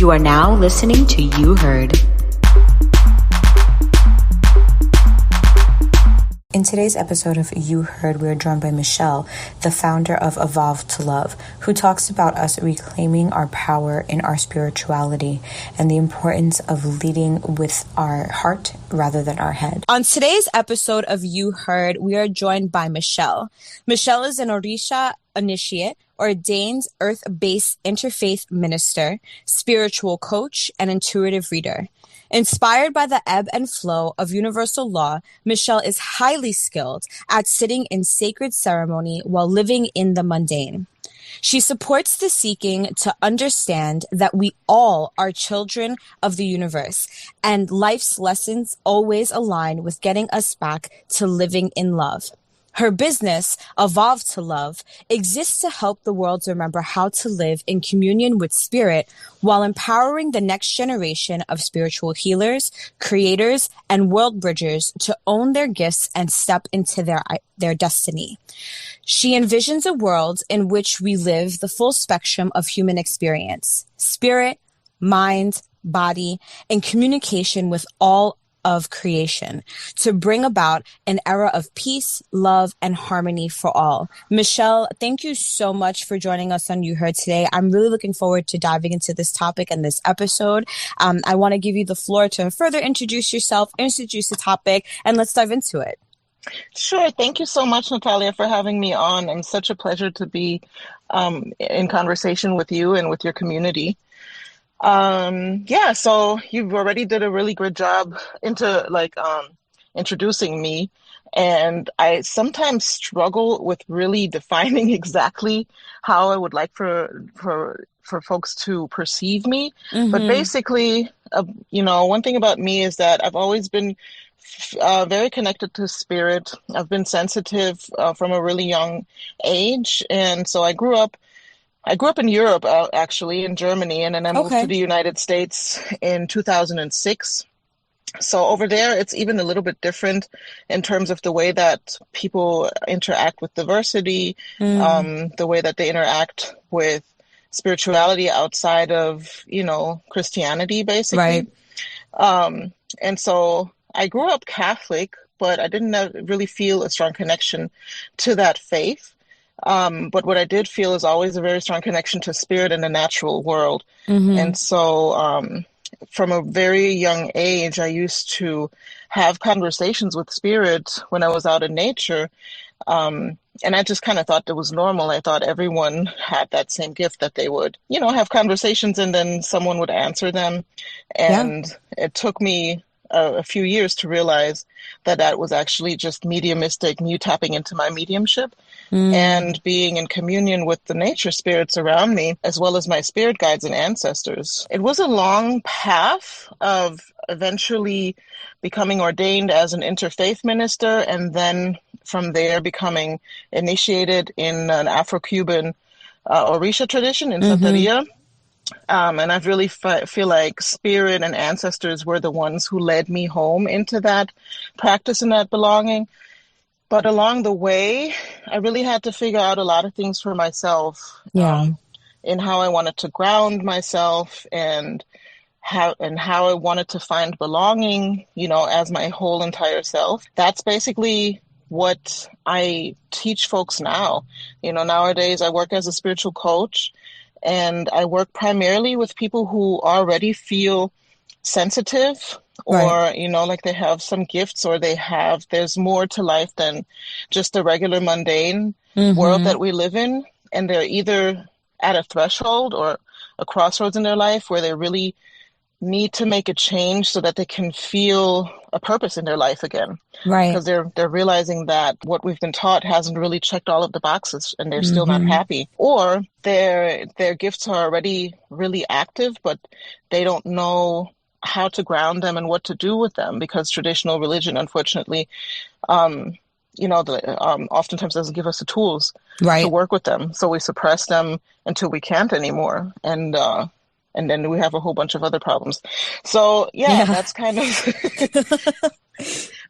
You are now listening to You Heard. In today's episode of You Heard, we are joined by Michelle, the founder of Evolve to Love, who talks about us reclaiming our power in our spirituality and the importance of leading with our heart rather than our head. On today's episode of You Heard, we are joined by Michelle. Michelle is an Orisha initiate, ordained earth-based interfaith minister, spiritual coach, and intuitive reader. Inspired by the ebb and flow of universal law, Michelle is highly skilled at sitting in sacred ceremony while living in the mundane. She supports the seeking to understand that we all are children of the universe, and life's lessons always align with getting us back to living in love. Her business, Evolve to Love, exists to help the world remember how to live in communion with spirit while empowering the next generation of spiritual healers, creators, and world bridgers to own their gifts and step into their destiny. She envisions a world in which we live the full spectrum of human experience, spirit, mind, body, and communication with all of creation to bring about an era of peace, love, and harmony for all. Michelle, thank you so much for joining us on You Heard today. I'm really looking forward to diving into this topic and this episode. I want to give you the floor to further introduce yourself, introduce the topic, and let's dive into it. Sure. Thank you so much, Natalia, for having me on. It's such a pleasure to be in conversation with you and with your community. So you've already did a really good job introducing me, and I sometimes struggle with really defining exactly how I would like for folks to perceive me. Mm-hmm. But basically, one thing about me is that I've always been very connected to spirit. I've been sensitive from a really young age, and so I grew up in Europe, actually, in Germany, and then I moved to the United States in 2006. So over there, it's even a little bit different in terms of the way that people interact with diversity, the way that they interact with spirituality outside of, Christianity, basically. Right. And so I grew up Catholic, but I didn't really feel a strong connection to that faith. But what I did feel is always a very strong connection to spirit and the natural world. Mm-hmm. And so from a very young age, I used to have conversations with spirit when I was out in nature. And I just kind of thought it was normal. I thought everyone had that same gift that they would, have conversations and then someone would answer them. And It took me a few years to realize that was actually just mediumistic, me tapping into my mediumship and being in communion with the nature spirits around me, as well as my spirit guides and ancestors. It was a long path of eventually becoming ordained as an interfaith minister, and then from there becoming initiated in an Afro-Cuban Orisha tradition in Santeria. And I really feel like spirit and ancestors were the ones who led me home into that practice and that belonging. But along the way, I really had to figure out a lot of things for myself in how I wanted to ground myself and how I wanted to find belonging, as my whole entire self. That's basically what I teach folks now. Nowadays I work as a spiritual coach. And I work primarily with people who already feel sensitive or, like they have some gifts or there's more to life than just the regular mundane world that we live in. And they're either at a threshold or a crossroads in their life where they really need to make a change so that they can feel a purpose in their life again. Right. Because they're realizing that what we've been taught hasn't really checked all of the boxes and they're still not happy. Or their gifts are already really active, but they don't know how to ground them and what to do with them because traditional religion, unfortunately, oftentimes doesn't give us the tools to work with them. So we suppress them until we can't anymore. And then we have a whole bunch of other problems. So that's kind of,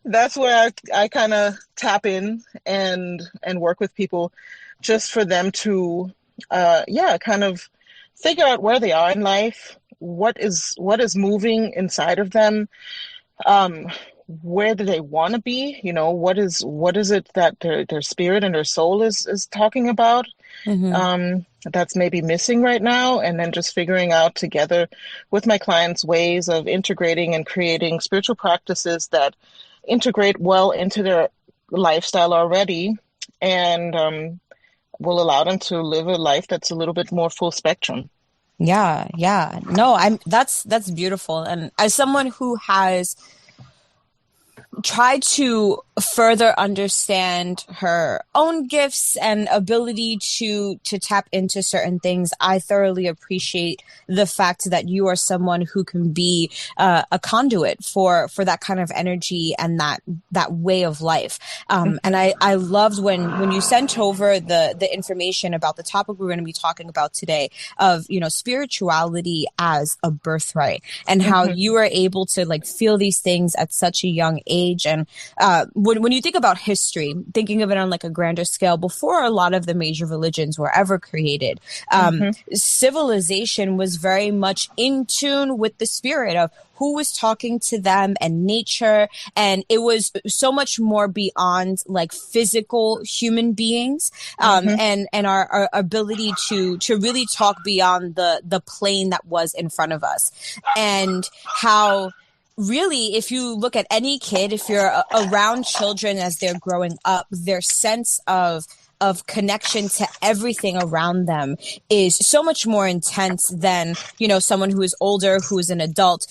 that's where I kind of tap in and work with people just for them to, kind of figure out where they are in life, what is moving inside of them. Um, where do they want to be? What is it that their spirit and their soul is talking about? That's maybe missing right now, and then just figuring out together with my clients ways of integrating and creating spiritual practices that integrate well into their lifestyle already, and will allow them to live a life that's a little bit more full spectrum. Yeah. No, that's beautiful. And as someone who has tried to further understand her own gifts and ability to tap into certain things, I thoroughly appreciate the fact that you are someone who can be a conduit for that kind of energy and that way of life. And I loved when you sent over the information about the topic we're going to be talking about today of, spirituality as a birthright, and how you are able to like feel these things at such a young age. And when you think about history, thinking of it on like a grander scale, before a lot of the major religions were ever created, civilization was very much in tune with the spirit of who was talking to them and nature. And it was so much more beyond like physical human beings, and our ability to really talk beyond the plane that was in front of us. And how really, if you look at any kid, if you're around children as they're growing up, their sense of connection to everything around them is so much more intense than, someone who is older, who is an adult,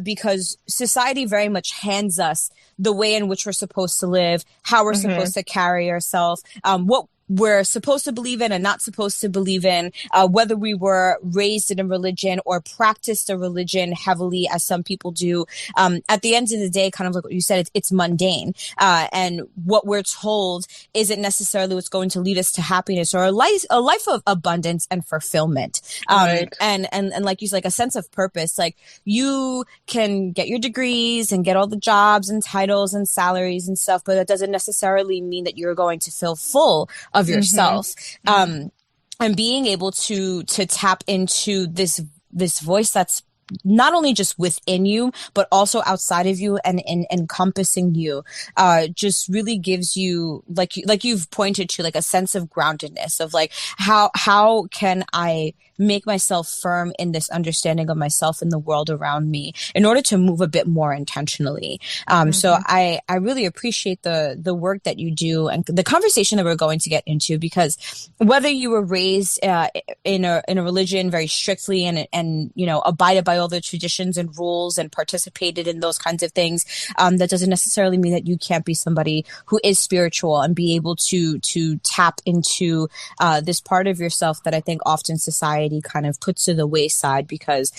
because society very much hands us the way in which we're supposed to live, how we're supposed to carry ourselves, what we're supposed to believe in and not supposed to believe in, whether we were raised in a religion or practiced a religion heavily, as some people do. At the end of the day, kind of like what you said, it's mundane. And what we're told isn't necessarily what's going to lead us to happiness or a life of abundance and fulfillment. Right. And like you said, like a sense of purpose. Like you can get your degrees and get all the jobs and titles and salaries and stuff, but that doesn't necessarily mean that you're going to feel full of yourself. And being able to tap into this voice that's not only just within you, but also outside of you and encompassing you, just really gives you, like you've pointed to, like a sense of groundedness of like, how can I make myself firm in this understanding of myself and the world around me in order to move a bit more intentionally. So I really appreciate the work that you do and the conversation that we're going to get into, because whether you were raised in a religion very strictly and abided by all the traditions and rules and participated in those kinds of things, that doesn't necessarily mean that you can't be somebody who is spiritual and be able to tap into this part of yourself that I think often society kind of puts to the wayside, because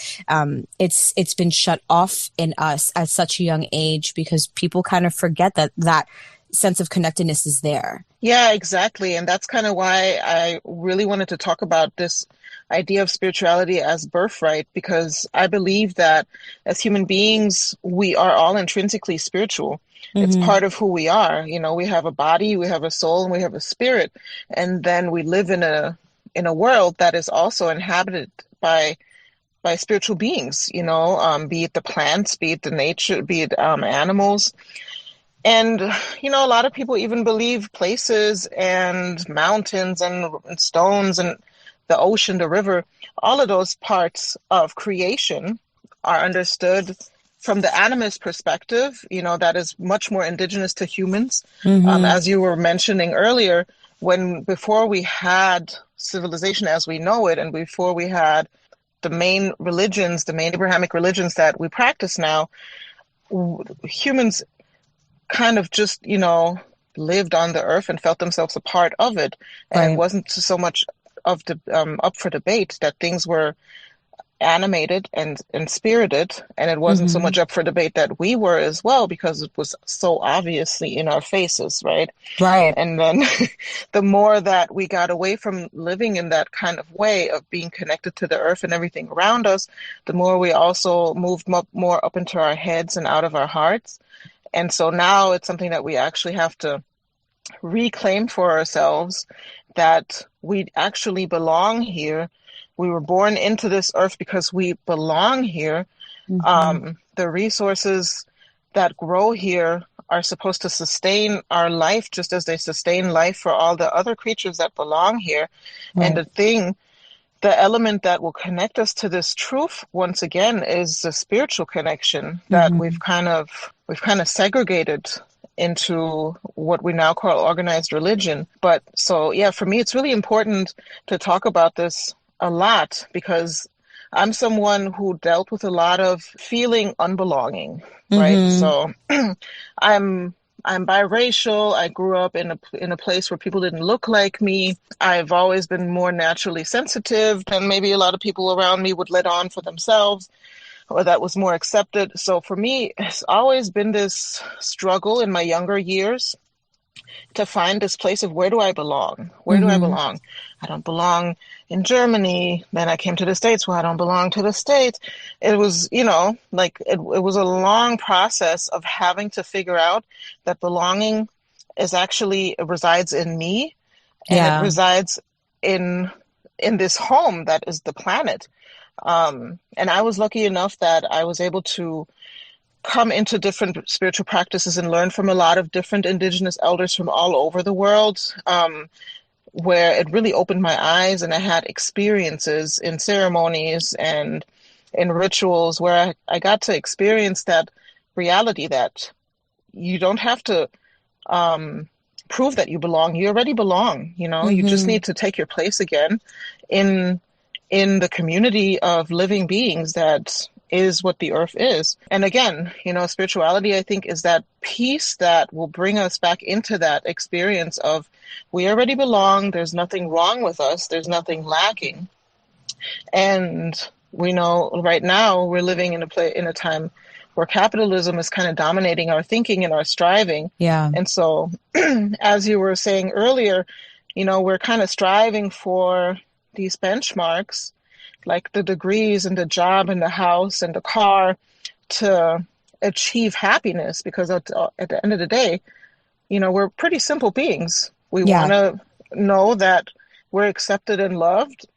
it's been shut off in us at such a young age, because people kind of forget that sense of connectedness is there. Yeah, exactly. And that's kind of why I really wanted to talk about this idea of spirituality as birthright, because I believe that as human beings, we are all intrinsically spiritual. It's part of who we are. We have a body, we have a soul, and we have a spirit. And then we live in a world that is also inhabited by spiritual beings, be it the plants, be it the nature, be it animals. And, a lot of people even believe places and mountains and stones and the ocean, the river, all of those parts of creation are understood from the animist perspective, that is much more indigenous to humans. As you were mentioning earlier, before we had civilization as we know it, and before we had the main Abrahamic religions that we practice now, humans kind of just, lived on the earth and felt themselves a part of it. And It wasn't so much of the up for debate that things were animated and spirited, and it wasn't so much up for debate that we were as well, because it was so obviously in our faces, right? And then the more that we got away from living in that kind of way of being connected to the earth and everything around us, the more we also moved more up into our heads and out of our hearts. And so now it's something that we actually have to reclaim for ourselves, that we actually belong here. We were born into this earth because we belong here. The resources that grow here are supposed to sustain our life just as they sustain life for all the other creatures that belong here. Right. And the element that will connect us to this truth once again is the spiritual connection that we've kind of segregated into what we now call organized religion. But so yeah, for me it's really important to talk about this a lot because I'm someone who dealt with a lot of feeling unbelonging, right? So I'm biracial. I grew up in a place where people didn't look like me. I've always been more naturally sensitive than maybe a lot of people around me would let on for themselves, or that was more accepted. So for me, it's always been this struggle in my younger years to find this place of where do I belong? Where do I belong? I don't belong in Germany. Then I came to the States. Well, I don't belong to the States. It was, like it was a long process of having to figure out that belonging it resides in me, and it resides in this home that is the planet. And I was lucky enough that I was able to come into different spiritual practices and learn from a lot of different indigenous elders from all over the world, where it really opened my eyes, and I had experiences in ceremonies and in rituals where I got to experience that reality that you don't have to prove that you belong. You already belong, you just need to take your place again in the community of living beings that is what the earth is. And again, spirituality, I think, is that piece that will bring us back into that experience of we already belong. There's nothing wrong with us. There's nothing lacking. And we know right now we're living in a time where capitalism is kind of dominating our thinking and our striving. Yeah. And so, as you were saying earlier, we're kind of striving for these benchmarks, like the degrees and the job and the house and the car, to achieve happiness. Because at the end of the day, we're pretty simple beings. We want to know that we're accepted and loved.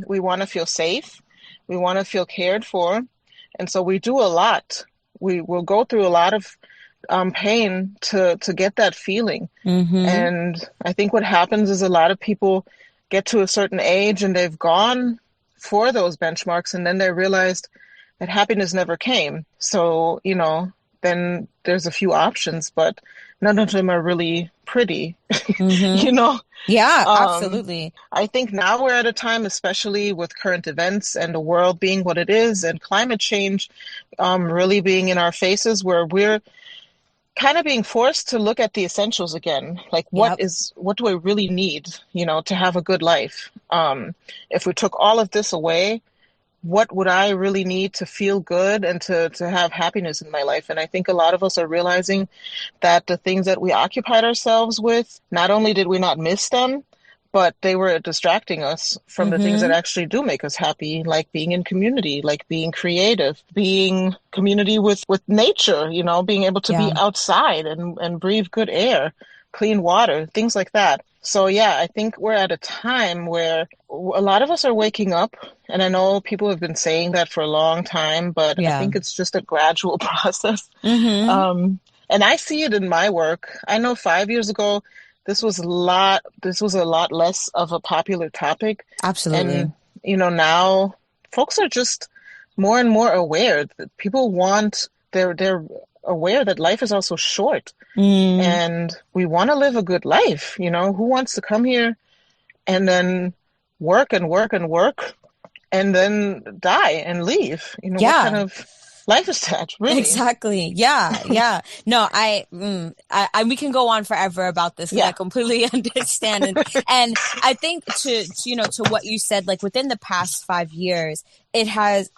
We want to feel safe. We want to feel cared for. And so we do a lot. We will go through a lot of pain to get that feeling. And I think what happens is a lot of people get to a certain age and they've gone for those benchmarks, and then they realized that happiness never came. So, then there's a few options, but none of them are really pretty, Yeah, absolutely. I think now we're at a time, especially with current events and the world being what it is and climate change really being in our faces, where we're kind of being forced to look at the essentials again. Like what do I really need, to have a good life? If we took all of this away, what would I really need to feel good and to have happiness in my life? And I think a lot of us are realizing that the things that we occupied ourselves with, not only did we not miss them, but they were distracting us from the things that actually do make us happy, like being in community, like being creative, being community with nature, being able to be outside and breathe good air, clean water, things like that. So yeah, I think we're at a time where a lot of us are waking up, and I know people have been saying that for a long time, but I think it's just a gradual process. And I see it in my work. I know 5 years ago, this was a lot less of a popular topic. Absolutely. And, now folks are just more and more aware that they're aware that life is also short. And we want to live a good life. Who wants to come here and then work and work and work and then die and leave? What kind of life is that, really? Exactly. Yeah. No, we can go on forever about this. And I completely understand. And I think to what you said, like within the past 5 years, it has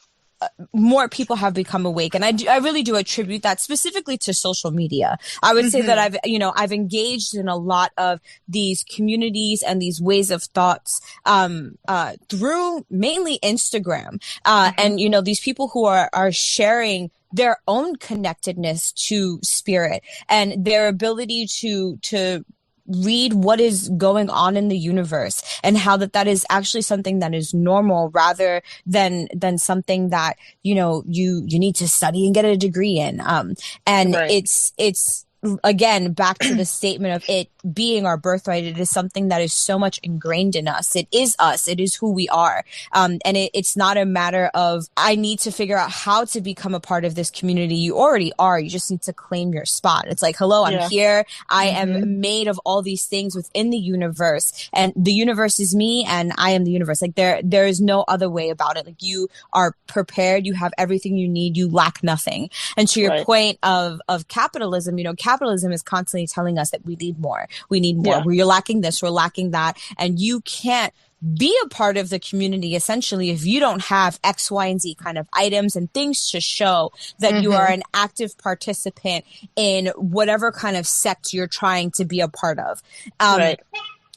more people have become awake. And I really do attribute that specifically to social media. I would say that I've engaged in a lot of these communities and these ways of thoughts, through mainly Instagram. And, these people who are sharing their own connectedness to spirit and their ability to read what is going on in the universe, and how that is actually something that is normal rather than something that, you need to study and get a degree in. And Right. it's again back to the statement of it being our birthright. It is something that is so much ingrained in us. It is us. It is who we are. And it's not a matter of, I need to figure out how to become a part of this community. You already are. You just need to claim your spot. It's like, hello, I'm here. I am made of all these things within the universe, and the universe is me, and I am the universe. Like there is no other way about it. Like, you are prepared. You have everything you need. You lack nothing. And to your point of capitalism, capitalism is constantly telling us that we need more. We need more. Yeah. We're lacking this. We're lacking that. And you can't be a part of the community essentially if you don't have X, Y, and Z kind of items and things to show that you are an active participant in whatever kind of sect you're trying to be a part of.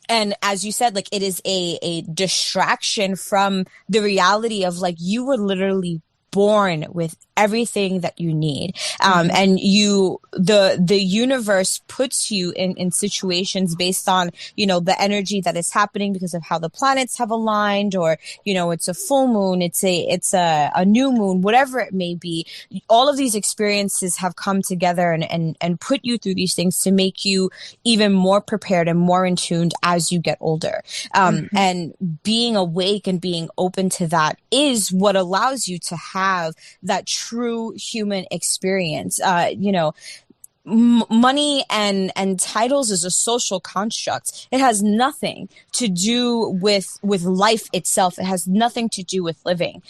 And as you said, like, it is a distraction from the reality of, like, you were literally born with everything that you need. And the universe puts you in situations based on, the energy that is happening because of how the planets have aligned, or, it's a full moon, it's a new moon, whatever it may be. All of these experiences have come together and put you through these things to make you even more prepared and more in tuned as you get older. And being awake and being open to that is what allows you to have that true human experience. Money and titles is a social construct. It has nothing to do with life itself. It has nothing to do with living.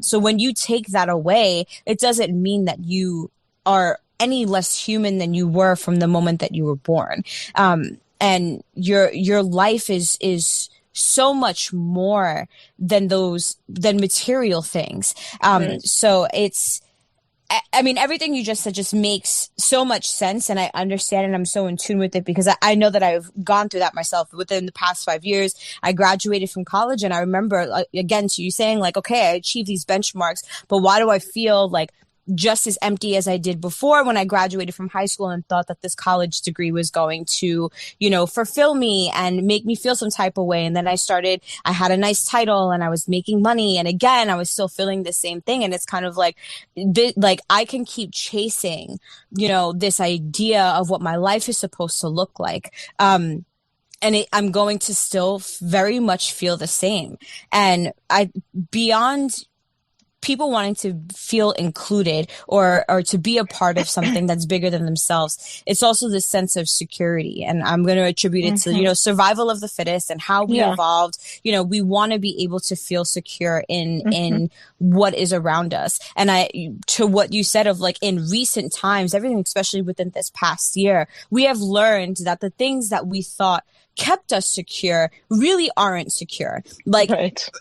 So when you take that away, it doesn't mean that you are any less human than you were from the moment that you were born. And your life is so much more than material things. So I mean, everything you just said just makes so much sense, and I understand, and I'm so in tune with it because I know that I've gone through that myself within the past 5 years. I graduated from college, and I remember, again, to you saying, like, okay, I achieved these benchmarks, but why do I feel like just as empty as I did before when I graduated from high school and thought that this college degree was going to, fulfill me and make me feel some type of way. And then I had a nice title and I was making money. And again, I was still feeling the same thing. And it's kind of like I can keep chasing, this idea of what my life is supposed to look like. And I'm going to still very much feel the same. And beyond people wanting to feel included or to be a part of something that's bigger than themselves, it's also this sense of security. And I'm going to attribute it to, survival of the fittest and how we evolved. We want to be able to feel secure in what is around us. And to what you said of, like, in recent times, everything, especially within this past year, we have learned that the things that we thought kept us secure really aren't secure. Like,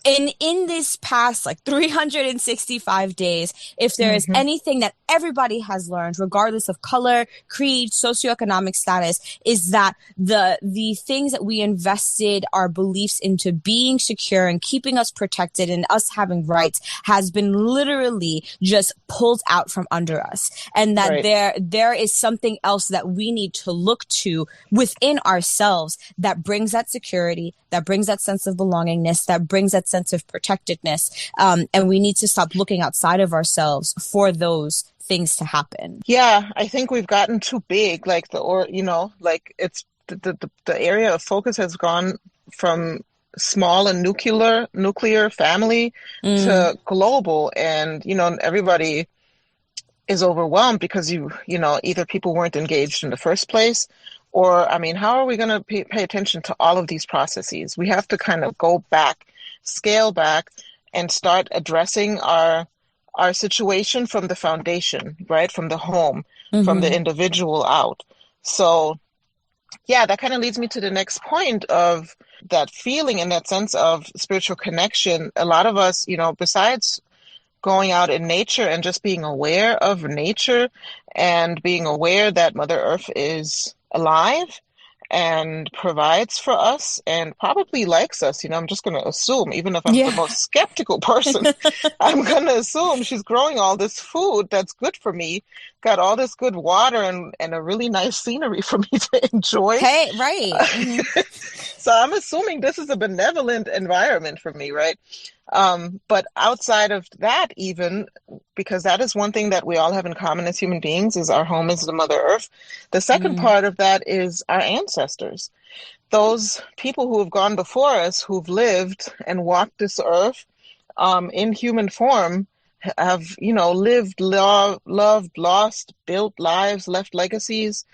in this past, like, 365 days, if there is anything that everybody has learned, regardless of color, creed, socioeconomic status, is that the things that we invested our beliefs into being secure and keeping us protected and us having rights has been literally just pulled out from under us. And that there is something else that we need to look to within ourselves that brings that security, that brings that sense of belongingness, that brings that sense of protectedness. And we need to stop looking outside of ourselves for those things to happen. Yeah, I think we've gotten too big, like it's the area of focus has gone from small and nuclear family to global, and everybody is overwhelmed because either people weren't engaged in the first place, or how are we going to pay attention to all of these processes? We have to kind of go back, scale back, and start addressing our situation from the foundation, right? From the home, from the individual out. So yeah, that kind of leads me to the next point of that feeling and that sense of spiritual connection. A lot of us, besides going out in nature and just being aware of nature and being aware that Mother Earth is alive and provides for us and probably likes us. I'm just going to assume, even if I'm the most skeptical person, I'm going to assume she's growing all this food that's good for me got all this good water and a really nice scenery for me to enjoy. Hey, right. Mm-hmm. So I'm assuming this is a benevolent environment for me, right? But outside of that, even because that is one thing that we all have in common as human beings, is our home is the Mother Earth. The second part of that is our ancestors. Those people who have gone before us, who've lived and walked this earth in human form, have, lived, loved, lost, built lives, left legacies,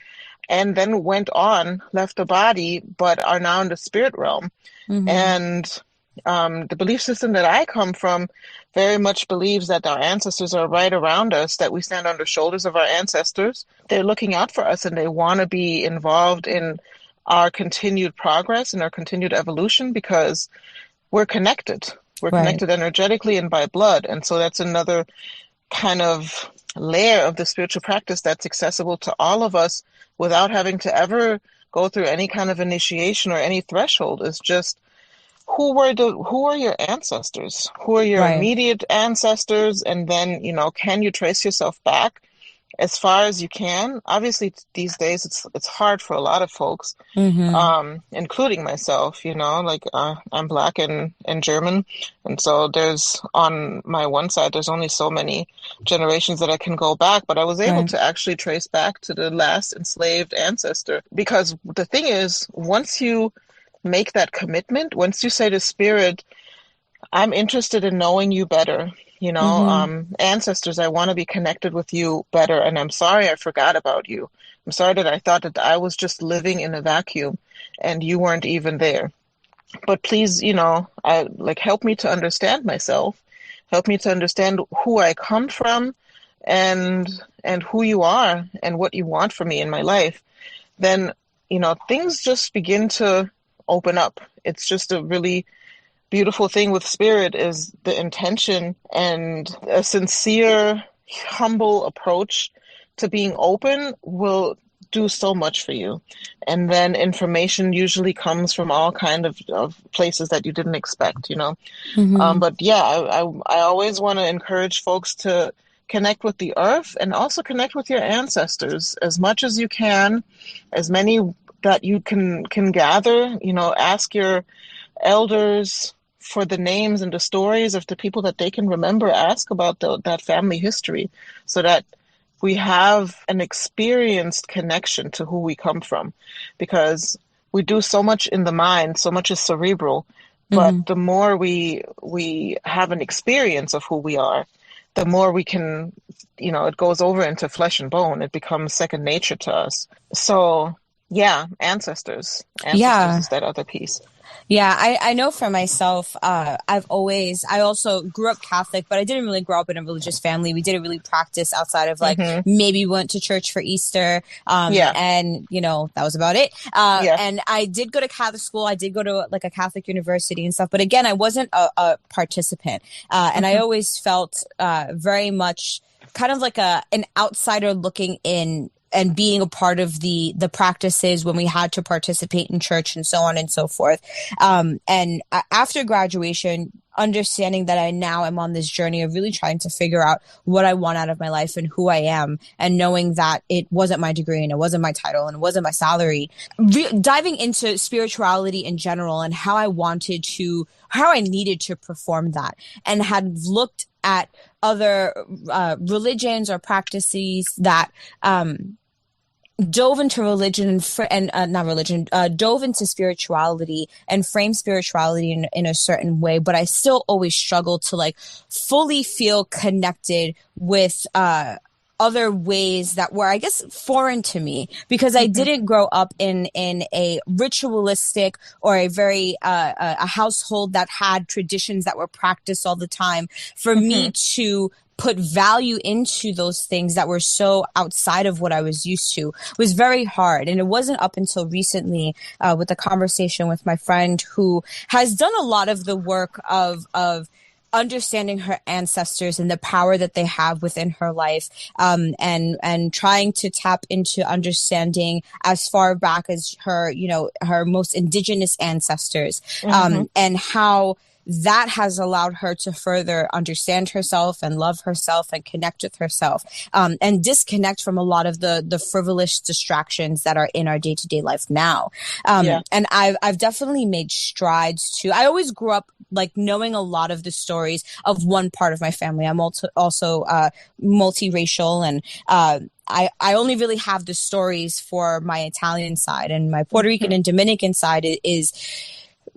and then went on, left a body, but are now in the spirit realm. And the belief system that I come from very much believes that our ancestors are right around us, that we stand on the shoulders of our ancestors. They're looking out for us and they want to be involved in our continued progress and our continued evolution because we're connected. We're connected energetically and by blood. And so that's another kind of layer of the spiritual practice that's accessible to all of us without having to ever go through any kind of initiation or any threshold. Is just who are your ancestors? Who are your immediate ancestors? And then, can you trace yourself back as far as you can? Obviously, these days it's hard for a lot of folks, including myself. I'm Black and German, and so there's on my one side there's only so many generations that I can go back. But I was able to actually trace back to the last enslaved ancestor, because the thing is, once you make that commitment, once you say to spirit, I'm interested in knowing you better, ancestors, I want to be connected with you better. And I'm sorry I forgot about you. I'm sorry that I thought that I was just living in a vacuum and you weren't even there. But please, help me to understand myself, help me to understand who I come from and who you are and what you want for me in my life. Then, things just begin to open up. It's just a really beautiful thing with spirit, is the intention and a sincere, humble approach to being open will do so much for you. And then information usually comes from all kind of places that you didn't expect, But yeah, I always want to encourage folks to connect with the earth and also connect with your ancestors as much as you can, as many that you can gather. Ask your elders for the names and the stories of the people that they can remember. Ask about that family history so that we have an experienced connection to who we come from, because we do so much in the mind, so much is cerebral, but the more we have an experience of who we are, the more we can, it goes over into flesh and bone. It becomes second nature to us. So yeah, ancestors is that other piece. Yeah, I know for myself, I also grew up Catholic, but I didn't really grow up in a religious family. We didn't really practice outside of maybe went to church for Easter. And that was about it. And I did go to Catholic school. I did go to a Catholic university and stuff. But again, I wasn't a participant. And I always felt very much kind of like an outsider looking in and being a part of the practices when we had to participate in church and so on and so forth. And after graduation, understanding that I now am on this journey of really trying to figure out what I want out of my life and who I am, and knowing that it wasn't my degree and it wasn't my title and it wasn't my salary, diving into spirituality in general and how I needed to perform that, and had looked at other religions or practices that dove into religion dove into spirituality and framed spirituality in a certain way, but I still always struggle to fully feel connected with other ways that were, I guess, foreign to me, because I didn't grow up in a ritualistic or a very a household that had traditions that were practiced all the time. For me to put value into those things that were so outside of what I was used to was very hard. And it wasn't up until recently with a conversation with my friend who has done a lot of the work of understanding her ancestors and the power that they have within her life, and trying to tap into understanding as far back as her most indigenous ancestors, and how that has allowed her to further understand herself and love herself and connect with herself, and disconnect from a lot of the frivolous distractions that are in our day-to-day life now. And I've definitely made strides too. I always grew up like knowing a lot of the stories of one part of my family. I'm also multiracial, and I only really have the stories for my Italian side, and my Puerto Rican and Dominican side is,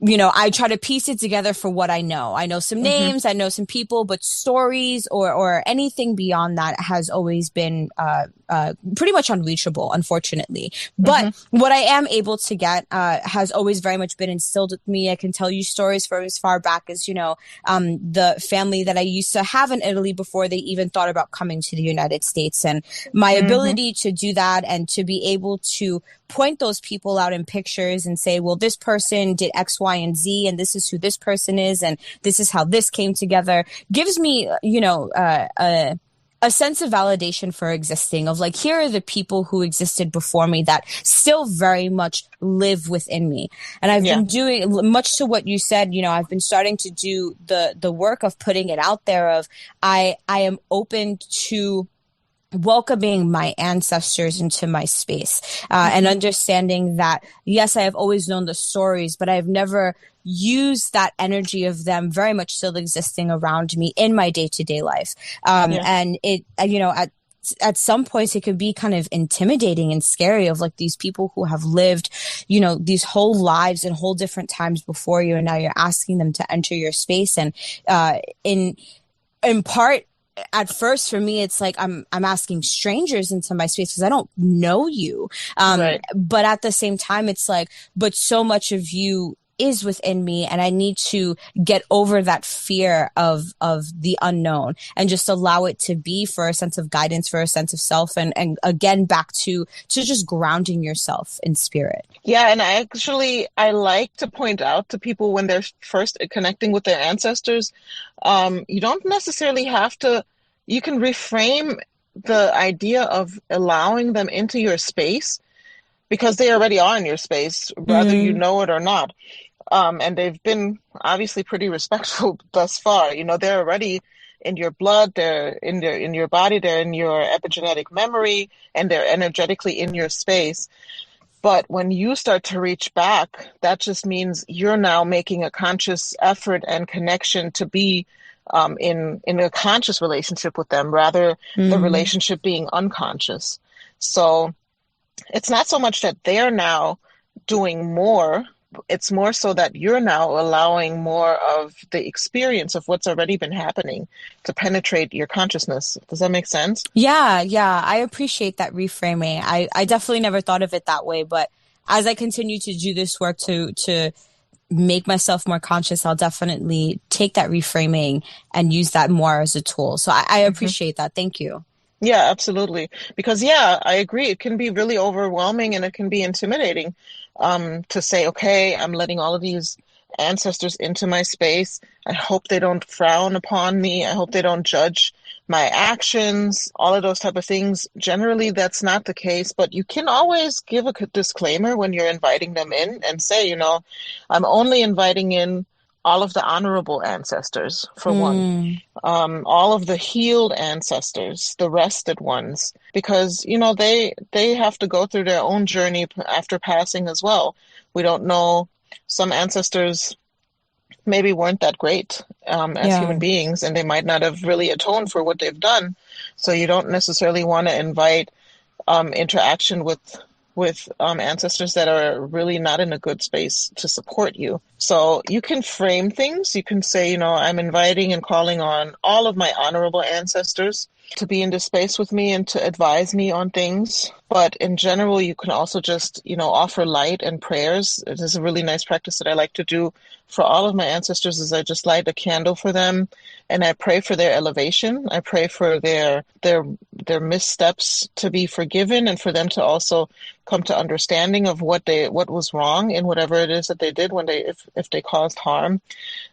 you know, I try to piece it together for what I know. I know some names, I know some people, but stories or anything beyond that has always been pretty much unreachable, unfortunately. But what I am able to get has always very much been instilled with me. I can tell you stories from as far back as, you know, the family that I used to have in Italy before they even thought about coming to the United States. And my ability to do that and to be able to point those people out in pictures and say, well, this person did X, Y, and Z, and this is who this person is, and this is how this came together, gives me, you know, a sense of validation for existing, of like, here are the people who existed before me that still very much live within me. And I've been doing, much to what you said, you know, I've been starting to do the work of putting it out there of I am open to welcoming my ancestors into my space, and understanding that, yes, I have always known the stories, but I've never used that energy of them very much still existing around me in my day-to-day life. And it, you know, at some points it could be kind of intimidating and scary of like these people who have lived, you know, these whole lives and whole different times before you, and now you're asking them to enter your space. And in part, at first for me, it's like I'm asking strangers into my space because I don't know you. But at the same time, it's like, but so much of you is within me, and I need to get over that fear of the unknown and just allow it to be, for a sense of guidance, for a sense of self, and again back to just grounding yourself in spirit. Yeah, and I like to point out to people when they're first connecting with their ancestors, you don't necessarily have to, you can reframe the idea of allowing them into your space because they already are in your space, whether you know it or not. And they've been obviously pretty respectful thus far. You know, they're already in your blood, they're in your body, they're in your epigenetic memory, and they're energetically in your space. But when you start to reach back, that just means you're now making a conscious effort and connection to be in a conscious relationship with them, rather the relationship being unconscious. So it's not so much that they're now doing more. It's more so that you're now allowing more of the experience of what's already been happening to penetrate your consciousness. Does that make sense? Yeah. I appreciate that reframing. I definitely never thought of it that way, but as I continue to do this work to make myself more conscious, I'll definitely take that reframing and use that more as a tool. So I appreciate that. Thank you. Yeah, absolutely. Because I agree. It can be really overwhelming and it can be intimidating to say, okay, I'm letting all of these ancestors into my space. I hope they don't frown upon me. I hope they don't judge my actions, all of those type of things. Generally, that's not the case, but you can always give a disclaimer when you're inviting them in and say, you know, I'm only inviting in all of the honorable ancestors, for one, all of the healed ancestors, the rested ones, because, you know, they have to go through their own journey after passing as well. We don't know, some ancestors maybe weren't that great as human beings, and they might not have really atoned for what they've done. So you don't necessarily want to invite interaction with ancestors that are really not in a good space to support you. So you can frame things. You can say, you know, I'm inviting and calling on all of my honorable ancestors to be in this space with me and to advise me on things. But in general, you can also just, you know, offer light and prayers. It is a really nice practice that I like to do for all of my ancestors is I just light a candle for them and I pray for their elevation. I pray for their missteps to be forgiven and for them to also come to understanding of what was wrong in whatever it is that they did when if they caused harm.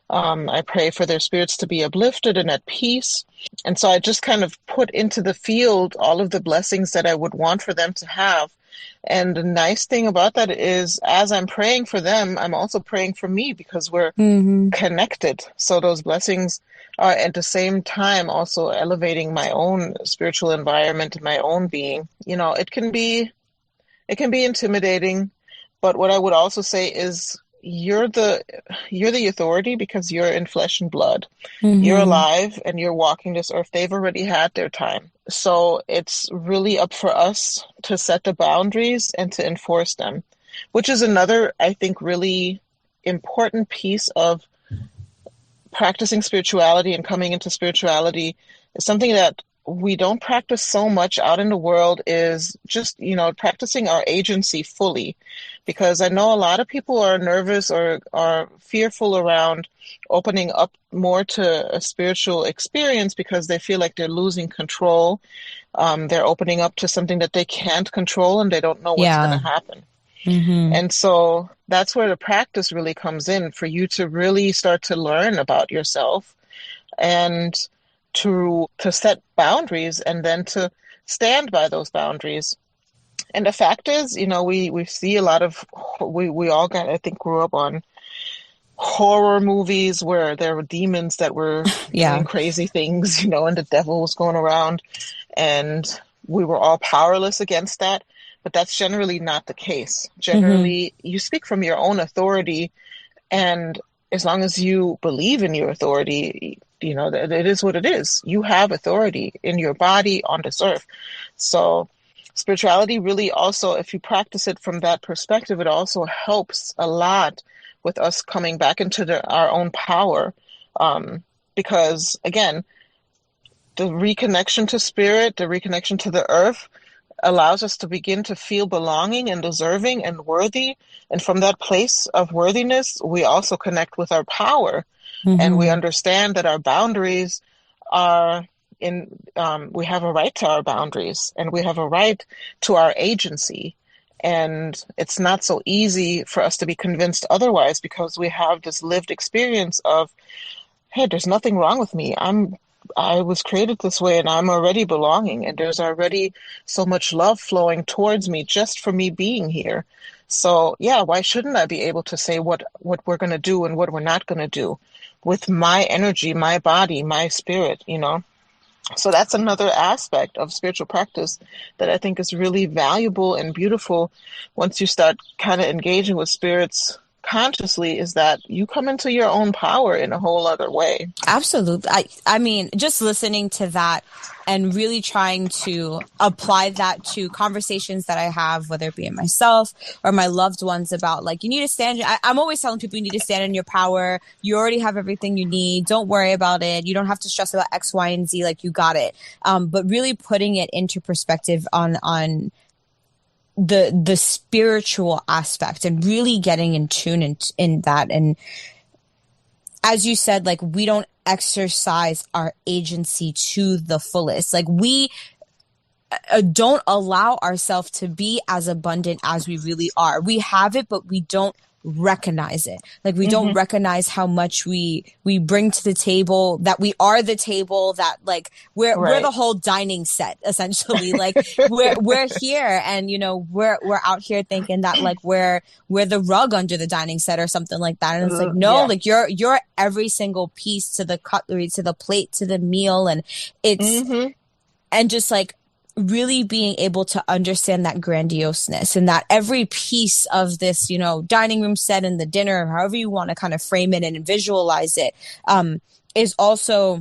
I pray for their spirits to be uplifted and at peace. And so I just kind of put into the field all of the blessings that I would want for them to have And the nice thing about that is, as I'm praying for them, I'm also praying for me because we're connected. So those blessings are at the same time also elevating my own spiritual environment and my own being. You know, it can be intimidating, but what I would also say is you're the authority because you're in flesh and blood. You're alive and you're walking this earth. They've already had their time. So it's really up for us to set the boundaries and to enforce them, which is another, I think, really important piece of practicing spirituality and coming into spirituality. Is something that we don't practice so much out in the world, is just, you know, practicing our agency fully. Because I know a lot of people are nervous or are fearful around opening up more to a spiritual experience because they feel like they're losing control. They're opening up to something that they can't control and they don't know what's going to happen. And so that's where the practice really comes in, for you to really start to learn about yourself and to set boundaries and then to stand by those boundaries. And the fact is, you know, we see a lot of, we all got, I think, grew up on horror movies where there were demons that were doing crazy things, you know, and the devil was going around and we were all powerless against that. But that's generally not the case. Generally, you speak from your own authority, and as long as you believe in your authority, you know, that it is what it is. You have authority in your body on this earth. So spirituality really also, if you practice it from that perspective, it also helps a lot with us coming back into our own power. Because again, the reconnection to spirit, the reconnection to the earth allows us to begin to feel belonging and deserving and worthy. And from that place of worthiness, we also connect with our power. And we understand that our boundaries are we have a right to our boundaries and we have a right to our agency. And it's not so easy for us to be convinced otherwise, because we have this lived experience of, hey, there's nothing wrong with me. I was created this way and I'm already belonging, and there's already so much love flowing towards me just for me being here. So yeah, why shouldn't I be able to say what we're going to do and what we're not going to do with my energy, my body, my spirit, you know? So that's another aspect of spiritual practice that I think is really valuable and beautiful once you start kind of engaging with spirits consciously, is that you come into your own power in a whole other way. Absolutely. I mean, just listening to that and really trying to apply that to conversations that I have, whether it be in myself or my loved ones, about like, you need to stand. I'm always telling people you need to stand in your power. You already have everything you need. Don't worry about it. You don't have to stress about X, Y, and Z. Like, you got it. But really putting it into perspective on the spiritual aspect and really getting in tune in that. And as you said, like, we don't exercise our agency to the fullest. Like, we don't allow ourselves to be as abundant as we really are. We have it, but we don't recognize it. Like, we don't recognize how much we bring to the table, that we are the table, that like we're the whole dining set, essentially. Like, we're here, and you know, we're out here thinking that like we're the rug under the dining set or something like that. And it's like, no, like you're every single piece, to the cutlery, to the plate, to the meal. And it's and just like really being able to understand that grandioseness, and that every piece of this, you know, dining room set and the dinner, however you want to kind of frame it and visualize it, is also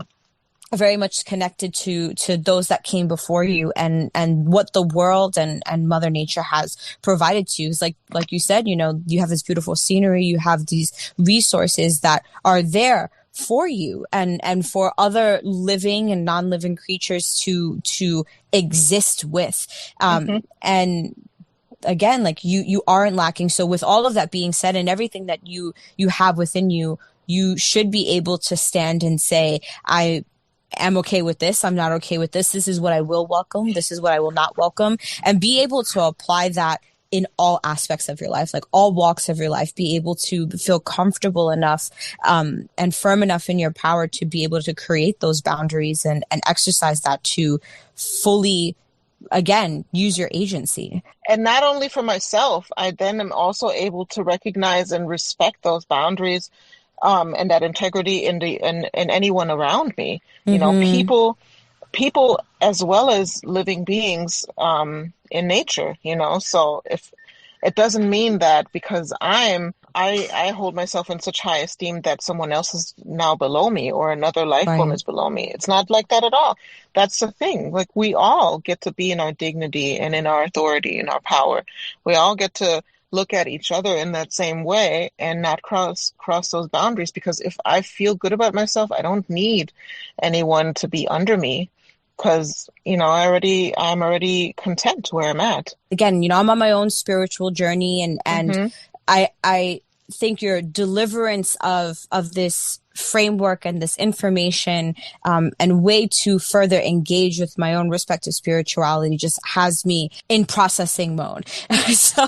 very much connected to those that came before you, and what the world and Mother Nature has provided to you. It's like you said, you know, you have this beautiful scenery, you have these resources that are there for you and for other living and non-living creatures to exist with. And again, like you aren't lacking. So with all of that being said, and everything that you have within you, you should be able to stand and say, I am okay with this. I'm not okay with this. This is what I will welcome. This is what I will not welcome. And be able to apply that in all aspects of your life, like all walks of your life. Be able to feel comfortable enough and firm enough in your power to be able to create those boundaries and exercise that to fully again, use your agency. And not only for myself, I then am also able to recognize and respect those boundaries, and that integrity in anyone around me. You know, people as well as living beings, in nature, you know. So if it doesn't mean that because I hold myself in such high esteem that someone else is now below me or another life form Right. is below me. It's not like that at all. That's the thing. Like, we all get to be in our dignity and in our authority and our power. We all get to look at each other in that same way and not cross those boundaries, because if I feel good about myself, I don't need anyone to be under me, because, you know, I'm already content where I'm at. Again, you know, I'm on my own spiritual journey, and Mm-hmm. I think your deliverance of this framework and this information, and way to further engage with my own respective spirituality just has me in processing mode. So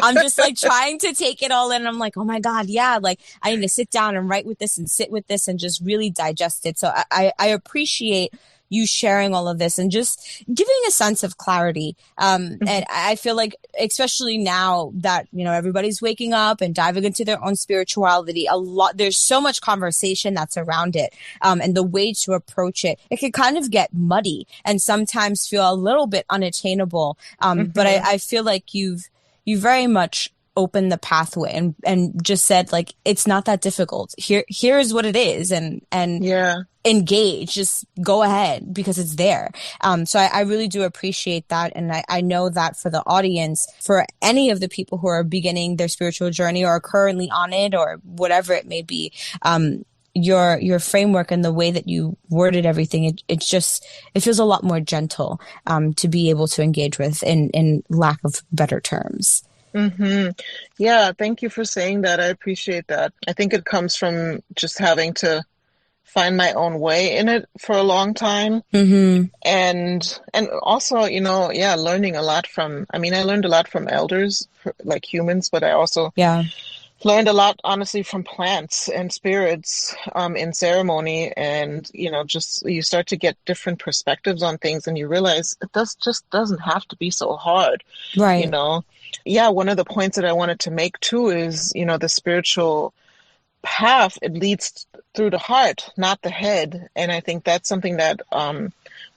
I'm just like trying to take it all in. And I'm like, oh my God, yeah, like I need to sit down and write with this and sit with this and just really digest it. So I appreciate you sharing all of this and just giving a sense of clarity. And I feel like, especially now that, you know, everybody's waking up and diving into their own spirituality, there's so much conversation that's around it. And the way to approach it, it can kind of get muddy and sometimes feel a little bit unattainable. But I feel like you very much opened the pathway and just said, like, it's not that difficult. Here's what it is. And Yeah. engage, just go ahead because it's there. So I really do appreciate that. And I know that for the audience, for any of the people who are beginning their spiritual journey or are currently on it or whatever it may be, your framework and the way that you worded everything, it feels a lot more gentle, to be able to engage with in lack of better terms. Yeah, thank you for saying that. I appreciate that. I think it comes from just having to find my own way in it for a long time. And also, you know, yeah, learning a lot from, I mean, I learned a lot from elders, like humans, but I also Yeah. learned a lot, honestly, from plants and spirits, in ceremony. And, you know, just you start to get different perspectives on things and you realize it just doesn't have to be so hard, you Right. know? Yeah, one of the points that I wanted to make too is, you know, the spiritual path, it leads through the heart, not the head. And I think that's something that,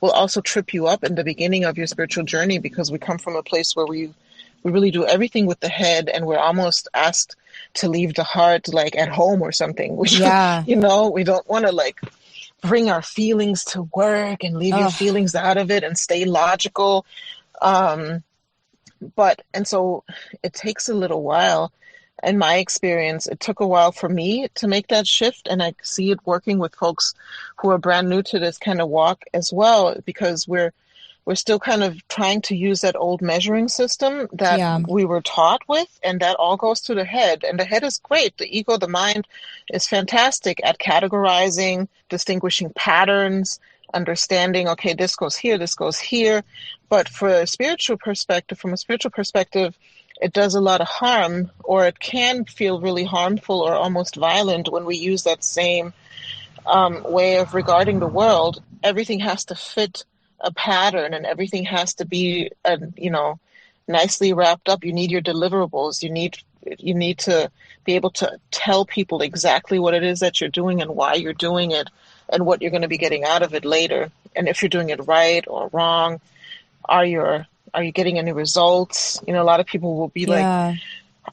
will also trip you up in the beginning of your spiritual journey, because we come from a place where we really do everything with the head, and we're almost asked to leave the heart like at home or something. Yeah. You know, we don't want to like bring our feelings to work and leave your Oh, feelings out of it and stay logical. Um, and so it takes a little while. In my experience, it took a while for me to make that shift, and I see it working with folks who are brand new to this kind of walk as well, because we're still kind of trying to use that old measuring system that yeah. we were taught with, and that all goes to the head. And the head is great. The ego, the mind is fantastic at categorizing, distinguishing patterns, understanding, okay, this goes here, this goes here. But from a spiritual perspective, it does a lot of harm, or it can feel really harmful or almost violent when we use that same, way of regarding the world. Everything has to fit a pattern, and everything has to be, you know, nicely wrapped up. You need your deliverables. You need to be able to tell people exactly what it is that you're doing and why you're doing it and what you're going to be getting out of it later. And if you're doing it right or wrong, are you getting any results? You know, a lot of people will be like, Yeah.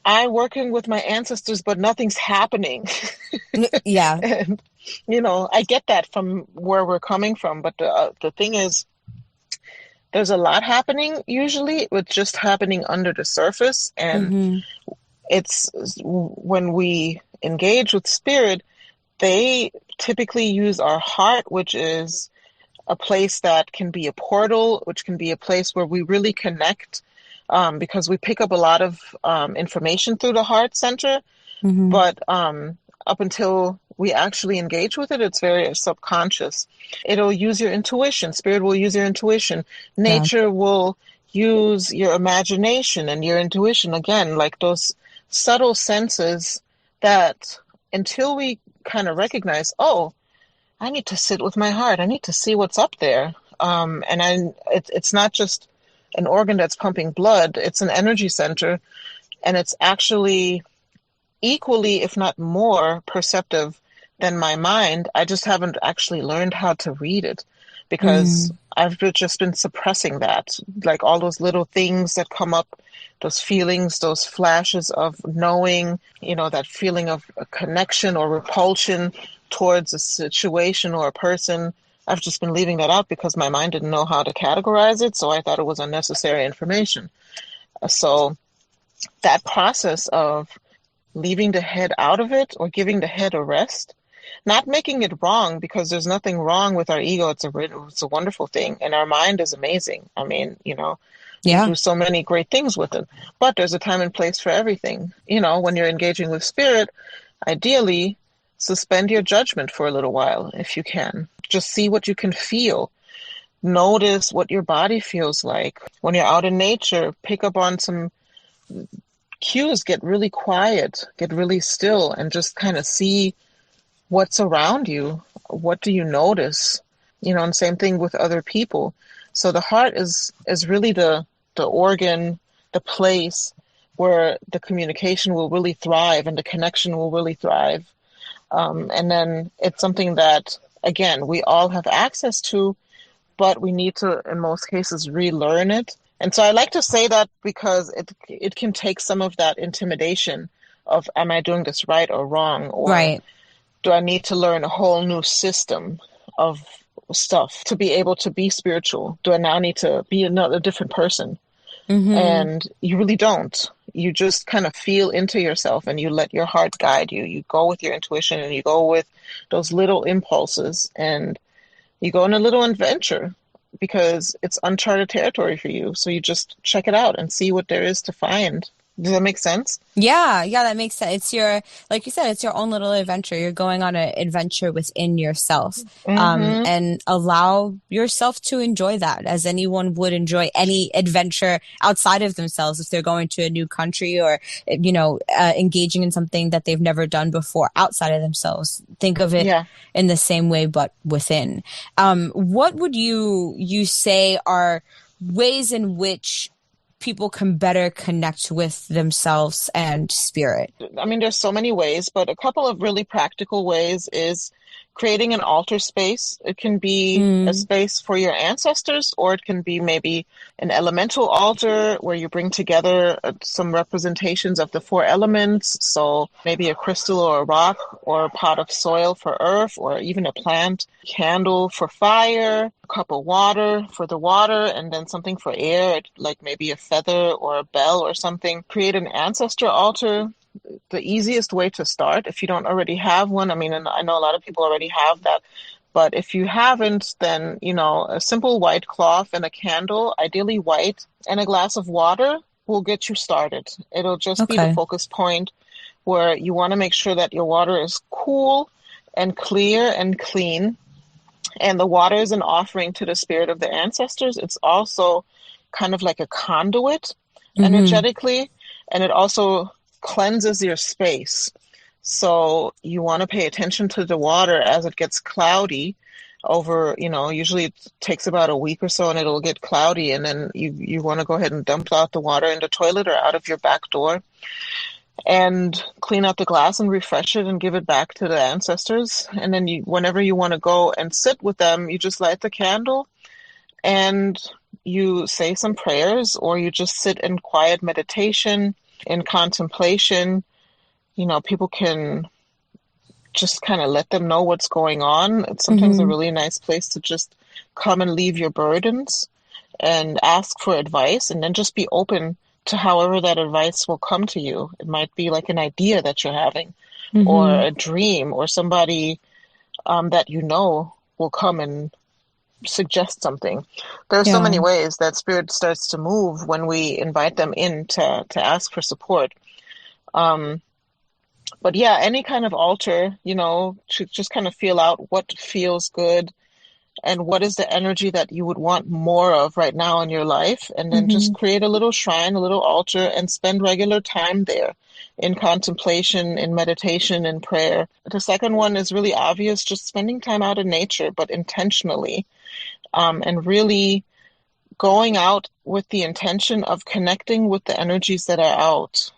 I'm working with my ancestors, but nothing's happening. Yeah. And, you know, I get that from where we're coming from. But the thing is, there's a lot happening usually, with just happening under the surface. And it's when we engage with spirit, they typically use our heart, which is a place that can be a portal, which can be a place where we really connect, because we pick up a lot of, information through the heart center. But up until we actually engage with it, it's very subconscious. It'll use your intuition. Spirit will use your intuition. Yeah. Nature will use your imagination and your intuition. Again, like those subtle senses that, until we kind of recognize, oh, I need to sit with my heart. I need to see what's up there. It's not just an organ that's pumping blood. It's an energy center, and it's actually equally, if not more, perceptive than my mind. I just haven't actually learned how to read it because I've just been suppressing that. Like all those little things that come up, those feelings, those flashes of knowing, that feeling of a connection or repulsion towards a situation or a person. I've just been leaving that out because my mind didn't know how to categorize it, so I thought it was unnecessary information. So that process of leaving the head out of it or giving the head a rest, not making it wrong, because there's nothing wrong with our ego. It's a wonderful thing. And our mind is amazing. I mean, you do so many great things with it, but there's a time and place for everything. When you're engaging with spirit, ideally suspend your judgment for a little while if you can. Just see what you can feel. Notice what your body feels like. When you're out in nature, pick up on some cues, get really quiet, get really still, and just kind of see what's around you. What do you notice? And same thing with other people. So the heart is really the organ, the place where the communication will really thrive and the connection will really thrive. And then it's something that, again, we all have access to, but we need to, in most cases, relearn it. And so I like to say that because it can take some of that intimidation of, am I doing this right or wrong? Or do I need to learn a whole new system of stuff to be able to be spiritual? Do I now need to be a different person? And you really don't. You just kind of feel into yourself and you let your heart guide you. You go with your intuition and you go with those little impulses and you go on a little adventure because it's uncharted territory for you. So you just check it out and see what there is to find. Does that make sense? Yeah, that makes sense. It's like you said, it's your own little adventure. You're going on an adventure within yourself, and allow yourself to enjoy that as anyone would enjoy any adventure outside of themselves if they're going to a new country or, engaging in something that they've never done before outside of themselves. Think of it in the same way, but within. What would you say are ways in which people can better connect with themselves and spirit? I mean, there's so many ways, but a couple of really practical ways is creating an altar space. It can be a space for your ancestors, or it can be maybe an elemental altar where you bring together some representations of the four elements. So maybe a crystal or a rock or a pot of soil for earth, or even a plant, candle for fire, a cup of water for the water, and then something for air, like maybe a feather or a bell or something. Create an ancestor altar. The easiest way to start, if you don't already have one, I mean, and I know a lot of people already have that, but if you haven't, then, a simple white cloth and a candle, ideally white, and a glass of water will get you started. It'll just be the focus point where you want to make sure that your water is cool and clear and clean. And the water is an offering to the spirit of the ancestors. It's also kind of like a conduit energetically, and it also cleanses your space. So you want to pay attention to the water as it gets cloudy over, usually it takes about a week or so and it'll get cloudy, and then you want to go ahead and dump out the water in the toilet or out of your back door and clean out the glass and refresh it and give it back to the ancestors. And then whenever you want to go and sit with them, you just light the candle and you say some prayers, or you just sit in quiet meditation, in contemplation. People can just kind of let them know what's going on. It's sometimes a really nice place to just come and leave your burdens and ask for advice, and then just be open to however that advice will come to you. It might be like an idea that you're having, or a dream, or somebody that will come and suggest something. There are so many ways that spirit starts to move when we invite them in to ask for support. But yeah, any kind of altar, to just kind of feel out what feels good and what is the energy that you would want more of right now in your life. And then just create a little shrine, a little altar, and spend regular time there in contemplation, in meditation, in prayer. The second one is really obvious, just spending time out in nature, but intentionally. And really going out with the intention of connecting with the energies that are out,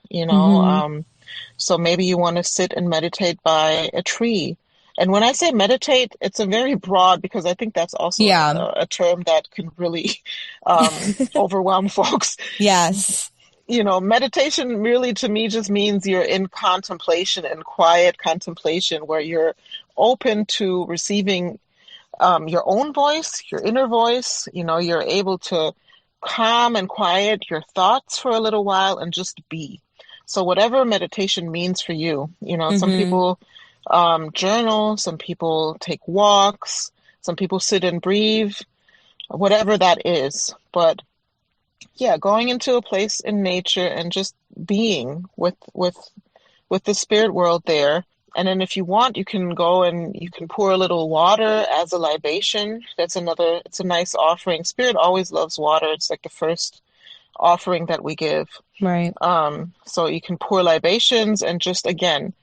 so maybe you want to sit and meditate by a tree. And when I say meditate, it's a very broad, because I think that's also a term that can really overwhelm folks. Yes. Meditation really to me just means you're in contemplation and quiet contemplation where you're open to receiving your own voice, your inner voice. You're able to calm and quiet your thoughts for a little while and just be. So whatever meditation means for you, some people journal, some people take walks, some people sit and breathe, whatever that is. But yeah, going into a place in nature and just being with the spirit world there. And then if you want, you can go and you can pour a little water as a libation. It's a nice offering. Spirit always loves water. It's like the first offering that we give. Right. So you can pour libations and just, again,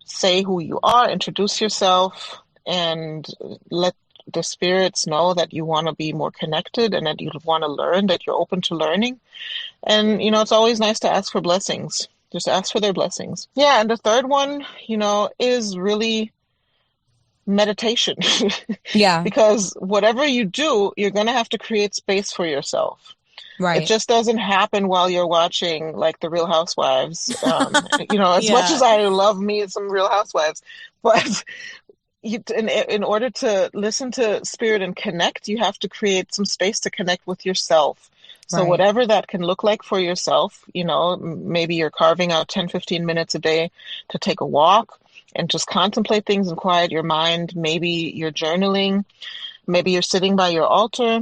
say who you are, introduce yourself, and let the spirits know that you want to be more connected and that you want to learn, that you're open to learning. And, it's always nice to ask for blessings. Just ask for their blessings. Yeah, and the third one, is really meditation. Yeah. Because whatever you do, you're going to have to create space for yourself. Right. It just doesn't happen while you're watching like the Real Housewives. As much as I love me some Real Housewives, but in order to listen to spirit and connect, you have to create some space to connect with yourself. So whatever that can look like for yourself, maybe you're carving out 10, 15 minutes a day to take a walk and just contemplate things and quiet your mind. Maybe you're journaling. Maybe you're sitting by your altar.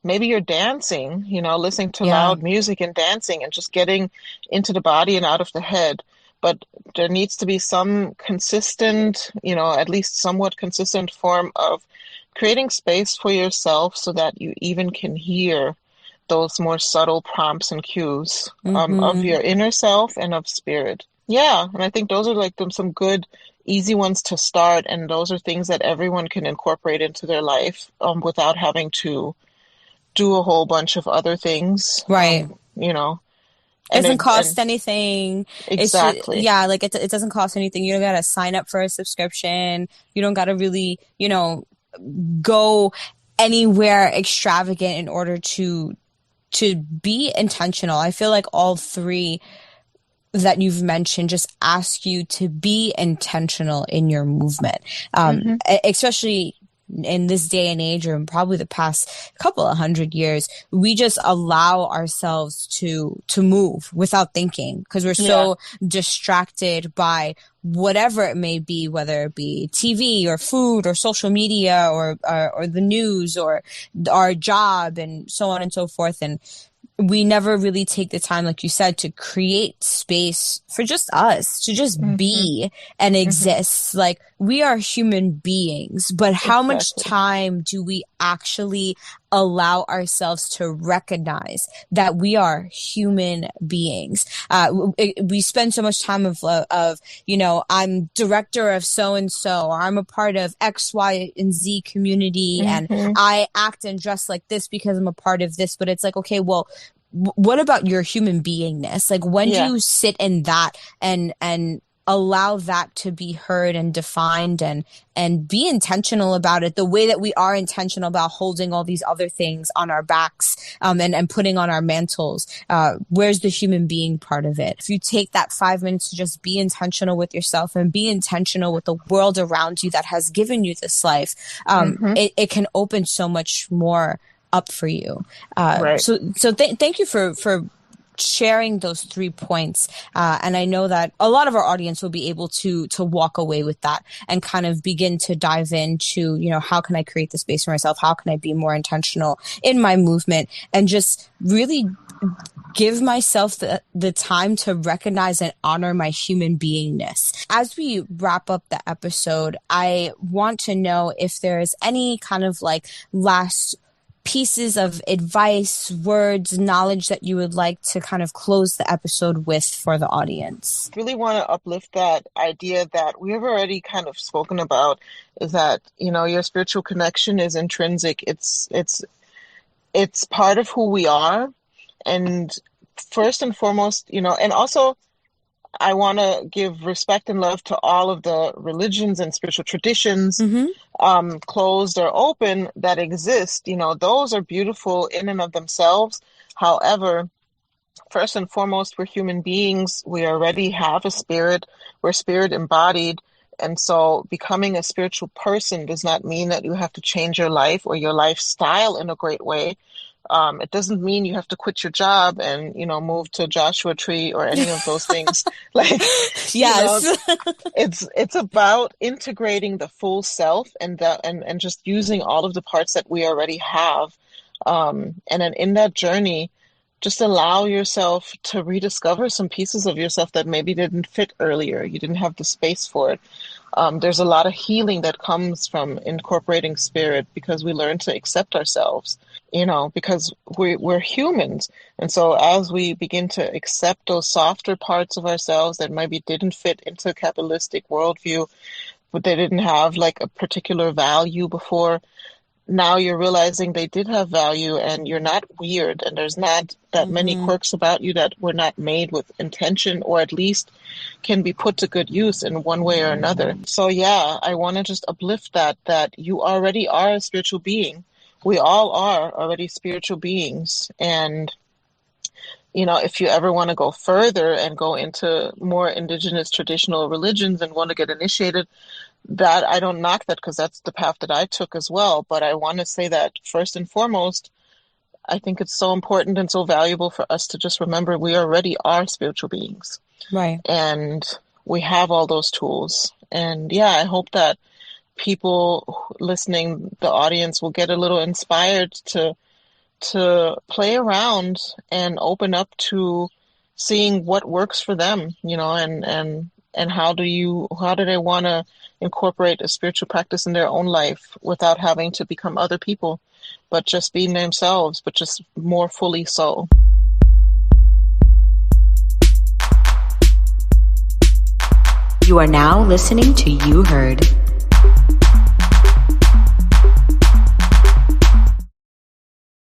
Maybe you're dancing, listening to loud music and dancing and just getting into the body and out of the head. But there needs to be some consistent, at least somewhat consistent form of creating space for yourself so that you even can hear those more subtle prompts and cues of your inner self and of spirit. Yeah, and I think those are like some good, easy ones to start, and those are things that everyone can incorporate into their life without having to do a whole bunch of other things. Right. And doesn't cost anything. Exactly. It doesn't cost anything. You don't got to sign up for a subscription. You don't got to really, go anywhere extravagant in order to be intentional. I feel like all three that you've mentioned just ask you to be intentional in your movement, especially in this day and age, or in probably the past couple of 100 years. We just allow ourselves to move without thinking, because we're so distracted by whatever it may be, whether it be TV or food or social media or the news or our job and so on and so forth. And we never really take the time, like you said, to create space for just us, to just be and exist. Like, we are human beings, but how much time do we actually allow ourselves to recognize that we are human beings? We spend so much time of, I'm director of so-and-so, or I'm a part of X, Y, and Z community, and I act and dress like this because I'm a part of this. But it's like, okay, well, what about your human beingness? Like, when do you sit in that and allow that to be heard and defined and be intentional about it, the way that we are intentional about holding all these other things on our backs and putting on our mantles? Where's the human being part of it? If you take that 5 minutes to just be intentional with yourself and be intentional with the world around you that has given you this life, it can open so much more up for you. So thank you for sharing those 3 points. And I know that a lot of our audience will be able to walk away with that and kind of begin to dive into, how can I create the space for myself? How can I be more intentional in my movement, and just really give myself the time to recognize and honor my human beingness. As we wrap up the episode, I want to know if there's any kind of like last pieces of advice, words, knowledge that you would like to kind of close the episode with for the audience. I really want to uplift that idea that we have already kind of spoken about, is that, your spiritual connection is intrinsic. It's it's part of who we are. And first and foremost, and also I want to give respect and love to all of the religions and spiritual traditions, closed or open, that exist. Those are beautiful in and of themselves. However, first and foremost, we're human beings. We already have a spirit. We're spirit embodied. And so becoming a spiritual person does not mean that you have to change your life or your lifestyle in a great way. It doesn't mean you have to quit your job and, move to Joshua Tree or any of those things. Like, yes. It's about integrating the full self and just using all of the parts that we already have. And then in that journey, just allow yourself to rediscover some pieces of yourself that maybe didn't fit earlier. You didn't have the space for it. There's a lot of healing that comes from incorporating spirit because we learn to accept ourselves, because we're humans. And so as we begin to accept those softer parts of ourselves that maybe didn't fit into a capitalistic worldview, but they didn't have like a particular value before, now you're realizing they did have value and you're not weird and there's not that many quirks about you that were not made with intention, or at least can be put to good use in one way or another. So yeah, I want to just uplift that you already are a spiritual being. We all are already spiritual beings. And if you ever want to go further and go into more indigenous traditional religions and want to get initiated, that I don't knock that, because that's the path that I took as well. But I want to say that first and foremost, I think it's so important and so valuable for us to just remember we already are spiritual beings. Right. And we have all those tools. And yeah, I hope that people listening, the audience, will get a little inspired to play around and open up to seeing what works for them, and how do they want to incorporate a spiritual practice in their own life without having to become other people, but just being themselves, but just more fully so. You are now listening to You Heard.